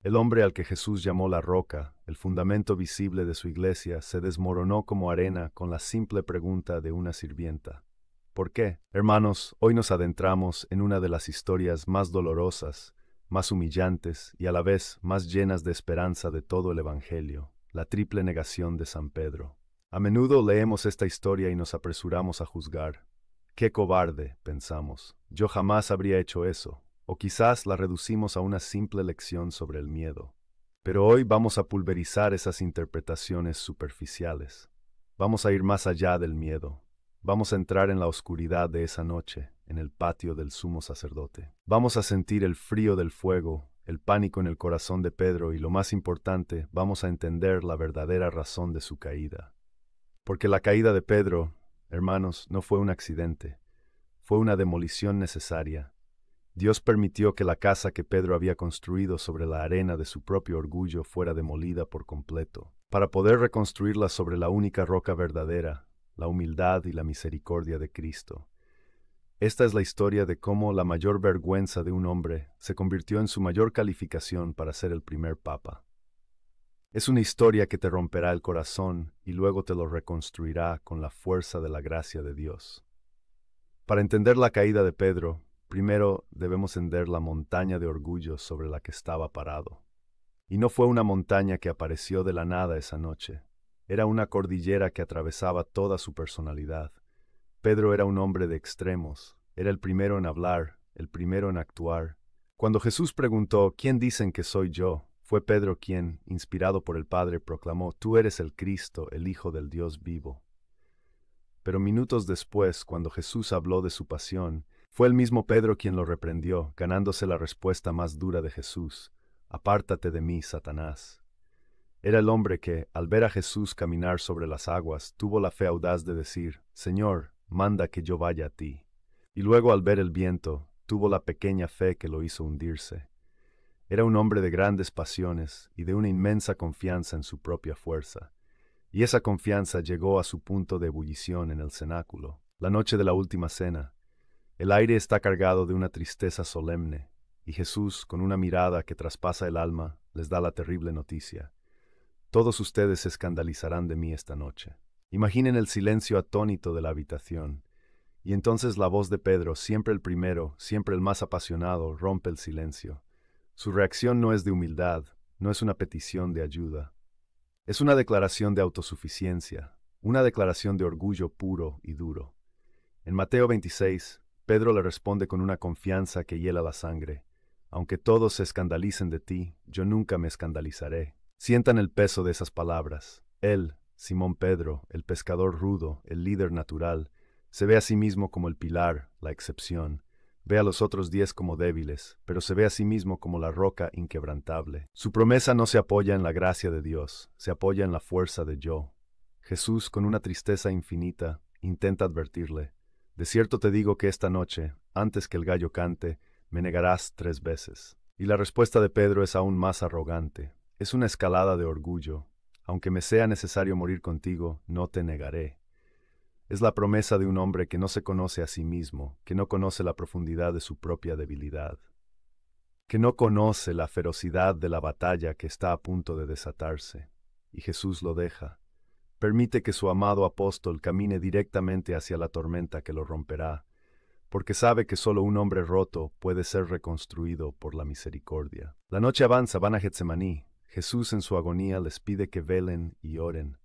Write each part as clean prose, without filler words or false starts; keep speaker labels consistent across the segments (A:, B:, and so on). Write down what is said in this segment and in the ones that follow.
A: El hombre al que Jesús llamó la roca, el fundamento visible de su iglesia, se desmoronó como arena con la simple pregunta de una sirvienta. ¿Por qué? Hermanos, hoy nos adentramos en una de las historias más dolorosas, más humillantes y a la vez más llenas de esperanza de todo el Evangelio, la triple negación de San Pedro. A menudo leemos esta historia y nos apresuramos a juzgar. ¡Qué cobarde!, pensamos. Yo jamás habría hecho eso. O quizás la reducimos a una simple lección sobre el miedo. Pero hoy vamos a pulverizar esas interpretaciones superficiales. Vamos a ir más allá del miedo. Vamos a entrar en la oscuridad de esa noche, en el patio del sumo sacerdote. Vamos a sentir el frío del fuego, el pánico en el corazón de Pedro y, lo más importante, vamos a entender la verdadera razón de su caída. Porque la caída de Pedro, hermanos, no fue un accidente, fue una demolición necesaria. Dios permitió que la casa que Pedro había construido sobre la arena de su propio orgullo fuera demolida por completo, para poder reconstruirla sobre la única roca verdadera, la humildad y la misericordia de Cristo. Esta es la historia de cómo la mayor vergüenza de un hombre se convirtió en su mayor calificación para ser el primer papa. Es una historia que te romperá el corazón y luego te lo reconstruirá con la fuerza de la gracia de Dios. Para entender la caída de Pedro, primero debemos entender la montaña de orgullo sobre la que estaba parado. Y no fue una montaña que apareció de la nada esa noche. Era una cordillera que atravesaba toda su personalidad. Pedro era un hombre de extremos. Era el primero en hablar, el primero en actuar. Cuando Jesús preguntó, ¿quién dicen que soy yo?, fue Pedro quien, inspirado por el Padre, proclamó, tú eres el Cristo, el Hijo del Dios vivo. Pero minutos después, cuando Jesús habló de su pasión, fue el mismo Pedro quien lo reprendió, ganándose la respuesta más dura de Jesús: apártate de mí, Satanás. Era el hombre que, al ver a Jesús caminar sobre las aguas, tuvo la fe audaz de decir, Señor, manda que yo vaya a ti. Y luego, al ver el viento, tuvo la pequeña fe que lo hizo hundirse. Era un hombre de grandes pasiones y de una inmensa confianza en su propia fuerza. Y esa confianza llegó a su punto de ebullición en el cenáculo, la noche de la última cena. El aire está cargado de una tristeza solemne, y Jesús, con una mirada que traspasa el alma, les da la terrible noticia. Todos ustedes se escandalizarán de mí esta noche. Imaginen el silencio atónito de la habitación, y entonces la voz de Pedro, siempre el primero, siempre el más apasionado, rompe el silencio. Su reacción no es de humildad, no es una petición de ayuda. Es una declaración de autosuficiencia, una declaración de orgullo puro y duro. En Mateo 26, Pedro le responde con una confianza que hiela la sangre. Aunque todos se escandalicen de ti, yo nunca me escandalizaré. Sientan el peso de esas palabras. Él, Simón Pedro, el pescador rudo, el líder natural, se ve a sí mismo como el pilar, la excepción. Ve a los otros 10 como débiles, pero se ve a sí mismo como la roca inquebrantable. Su promesa no se apoya en la gracia de Dios, se apoya en la fuerza de yo. Jesús, con una tristeza infinita, intenta advertirle: de cierto te digo que esta noche, antes que el gallo cante, me negarás 3 veces. Y la respuesta de Pedro es aún más arrogante. Es una escalada de orgullo. Aunque me sea necesario morir contigo, no te negaré. Es la promesa de un hombre que no se conoce a sí mismo, que no conoce la profundidad de su propia debilidad, que no conoce la ferocidad de la batalla que está a punto de desatarse. Y Jesús lo deja. Permite que su amado apóstol camine directamente hacia la tormenta que lo romperá, porque sabe que solo un hombre roto puede ser reconstruido por la misericordia. La noche avanza, van a Getsemaní. Jesús en su agonía les pide que velen y oren.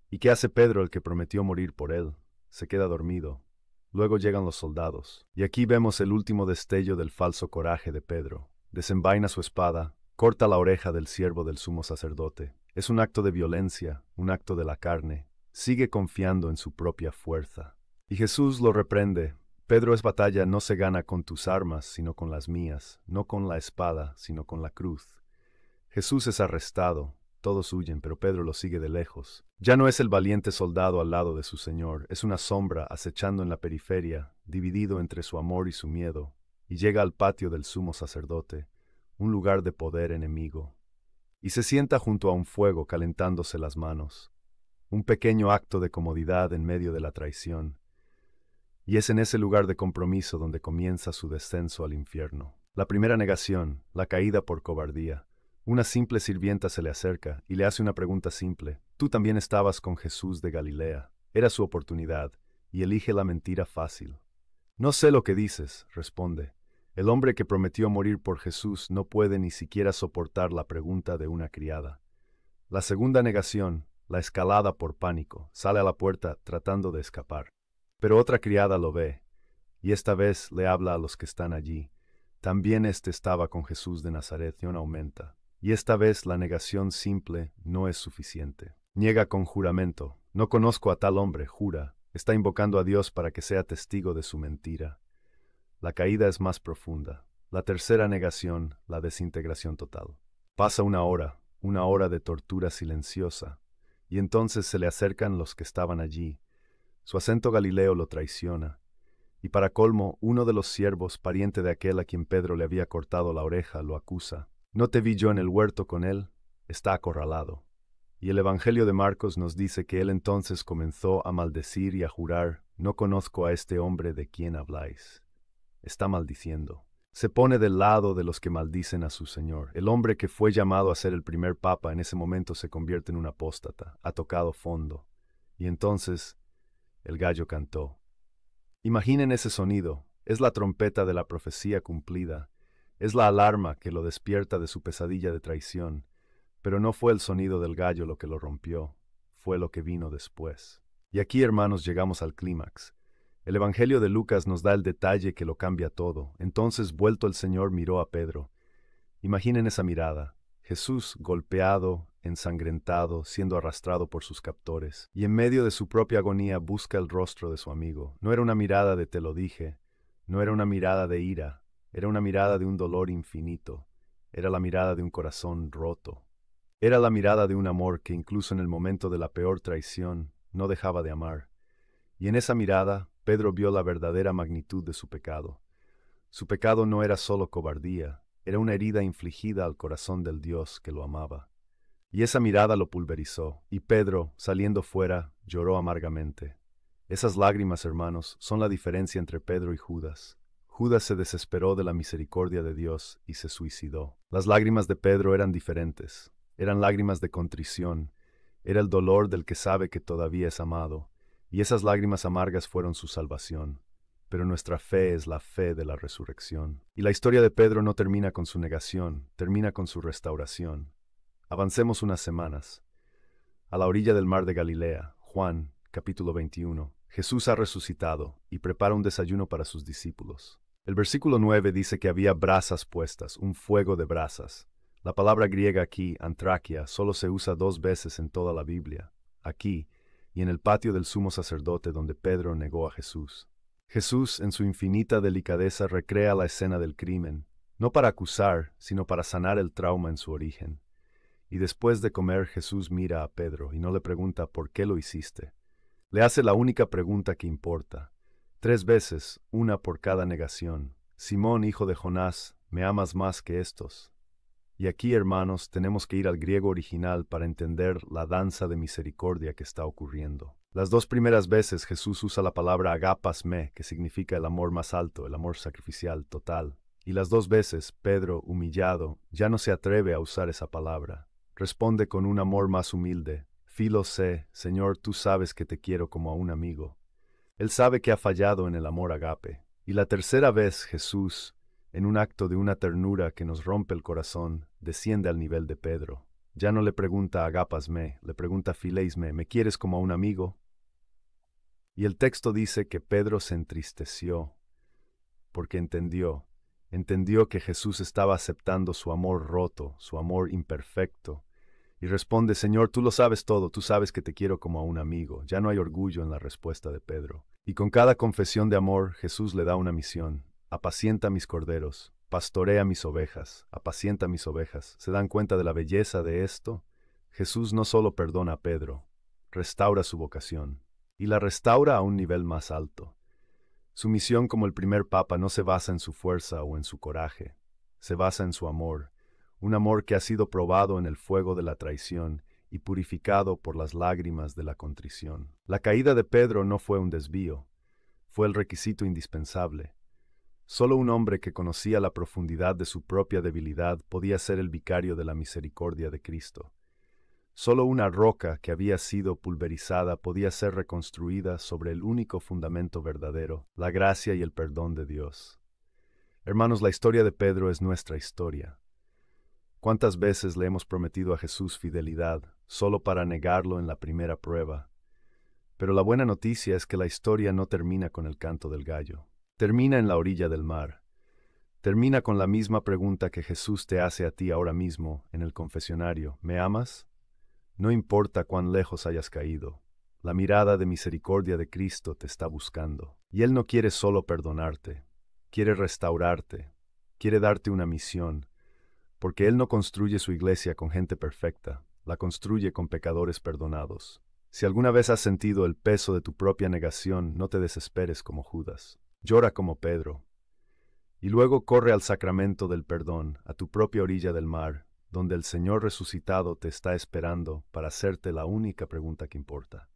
A: ¿Y qué hace Pedro, el que prometió morir por él? Se queda dormido. Luego llegan los soldados. Y aquí vemos el último destello del falso coraje de Pedro. Desenvaina su espada, corta la oreja del siervo del sumo sacerdote. Es un acto de violencia, un acto de la carne. Sigue confiando en su propia fuerza. Y Jesús lo reprende. Pedro, es batalla no se gana con tus armas, sino con las mías, no con la espada, sino con la cruz. Jesús es arrestado. Todos huyen, pero Pedro lo sigue de lejos. Ya no es el valiente soldado al lado de su Señor, es una sombra acechando en la periferia, dividido entre su amor y su miedo, y llega al patio del sumo sacerdote, un lugar de poder enemigo, y se sienta junto a un fuego calentándose las manos, un pequeño acto de comodidad en medio de la traición, y es en ese lugar de compromiso donde comienza su descenso al infierno. La primera negación, la caída por cobardía. Una simple sirvienta se le acerca y le hace una pregunta simple. Tú también estabas con Jesús de Galilea. Era su oportunidad, y elige la mentira fácil. No sé lo que dices, responde. El hombre que prometió morir por Jesús no puede ni siquiera soportar la pregunta de una criada. La segunda negación, la escalada por pánico, sale a la puerta tratando de escapar. Pero otra criada lo ve, y esta vez le habla a los que están allí. También éste estaba con Jesús de Nazaret, y aumenta. Y esta vez la negación simple no es suficiente. Niega con juramento. No conozco a tal hombre, jura. Está invocando a Dios para que sea testigo de su mentira. La caída es más profunda. La tercera negación, la desintegración total. Pasa una hora de tortura silenciosa, y entonces se le acercan los que estaban allí. Su acento galileo lo traiciona, y para colmo, uno de los siervos, pariente de aquel a quien Pedro le había cortado la oreja, lo acusa. ¿No te vi yo en el huerto con él? Está acorralado. Y el Evangelio de Marcos nos dice que él entonces comenzó a maldecir y a jurar, no conozco a este hombre de quien habláis. Está maldiciendo. Se pone del lado de los que maldicen a su Señor. El hombre que fue llamado a ser el primer papa en ese momento se convierte en un apóstata, ha tocado fondo. Y entonces el gallo cantó. Imaginen ese sonido, es la trompeta de la profecía cumplida, es la alarma que lo despierta de su pesadilla de traición, pero no fue el sonido del gallo lo que lo rompió, fue lo que vino después. Y aquí, hermanos, llegamos al clímax. El Evangelio de Lucas nos da el detalle que lo cambia todo. Entonces, vuelto el Señor, miró a Pedro. Imaginen esa mirada. Jesús golpeado, ensangrentado, siendo arrastrado por sus captores, y en medio de su propia agonía busca el rostro de su amigo. No era una mirada de te lo dije, no era una mirada de ira, era una mirada de un dolor infinito, era la mirada de un corazón roto. Era la mirada de un amor que incluso en el momento de la peor traición no dejaba de amar. Y en esa mirada, Pedro vio la verdadera magnitud de su pecado. Su pecado no era solo cobardía, era una herida infligida al corazón del Dios que lo amaba. Y esa mirada lo pulverizó, y Pedro, saliendo fuera, lloró amargamente. Esas lágrimas, hermanos, son la diferencia entre Pedro y Judas. Judas se desesperó de la misericordia de Dios y se suicidó. Las lágrimas de Pedro eran diferentes, eran lágrimas de contrición, era el dolor del que sabe que todavía es amado, y esas lágrimas amargas fueron su salvación. Pero nuestra fe es la fe de la resurrección. Y la historia de Pedro no termina con su negación, termina con su restauración. Avancemos unas semanas. A la orilla del mar de Galilea, Juan, capítulo 21, Jesús ha resucitado y prepara un desayuno para sus discípulos. El versículo 9 dice que había brasas puestas, un fuego de brasas. La palabra griega aquí, antraquia, solo se usa 2 veces en toda la Biblia, aquí y en el patio del sumo sacerdote donde Pedro negó a Jesús. Jesús, en su infinita delicadeza, recrea la escena del crimen, no para acusar, sino para sanar el trauma en su origen. Y después de comer, Jesús mira a Pedro y no le pregunta ¿por qué lo hiciste? Le hace la única pregunta que importa. 3 veces, una por cada negación. Simón, hijo de Jonás, ¿me amas más que estos? Y aquí, hermanos, tenemos que ir al griego original para entender la danza de misericordia que está ocurriendo. Las 2 primeras veces Jesús usa la palabra agapas me, que significa el amor más alto, el amor sacrificial, total. Y las 2 veces, Pedro, humillado, ya no se atreve a usar esa palabra. Responde con un amor más humilde. Filo sé, Señor, tú sabes que te quiero como a un amigo. Él sabe que ha fallado en el amor agape. Y la tercera vez Jesús, en un acto de una ternura que nos rompe el corazón, desciende al nivel de Pedro. Ya no le pregunta agapas me, le pregunta fileis me quieres como a un amigo? Y el texto dice que Pedro se entristeció, porque entendió que Jesús estaba aceptando su amor roto, su amor imperfecto, y responde, Señor, tú lo sabes todo, tú sabes que te quiero como a un amigo. Ya no hay orgullo en la respuesta de Pedro. Y con cada confesión de amor, Jesús le da una misión. Apacienta mis corderos, pastorea mis ovejas, apacienta mis ovejas. ¿Se dan cuenta de la belleza de esto? Jesús no solo perdona a Pedro, restaura su vocación, y la restaura a un nivel más alto. Su misión como el primer papa no se basa en su fuerza o en su coraje, se basa en su amor, un amor que ha sido probado en el fuego de la traición y purificado por las lágrimas de la contrición. La caída de Pedro no fue un desvío, fue el requisito indispensable. Solo un hombre que conocía la profundidad de su propia debilidad podía ser el vicario de la misericordia de Cristo. Solo una roca que había sido pulverizada podía ser reconstruida sobre el único fundamento verdadero, la gracia y el perdón de Dios. Hermanos, la historia de Pedro es nuestra historia. ¿Cuántas veces le hemos prometido a Jesús fidelidad solo para negarlo en la primera prueba? Pero la buena noticia es que la historia no termina con el canto del gallo. Termina en la orilla del mar. Termina con la misma pregunta que Jesús te hace a ti ahora mismo en el confesionario. ¿Me amas? No importa cuán lejos hayas caído. La mirada de misericordia de Cristo te está buscando. Y Él no quiere solo perdonarte. Quiere restaurarte. Quiere darte una misión. Porque Él no construye su iglesia con gente perfecta. La construye con pecadores perdonados. Si alguna vez has sentido el peso de tu propia negación, no te desesperes como Judas. Llora como Pedro. Y luego corre al sacramento del perdón, a tu propia orilla del mar, donde el Señor resucitado te está esperando para hacerte la única pregunta que importa.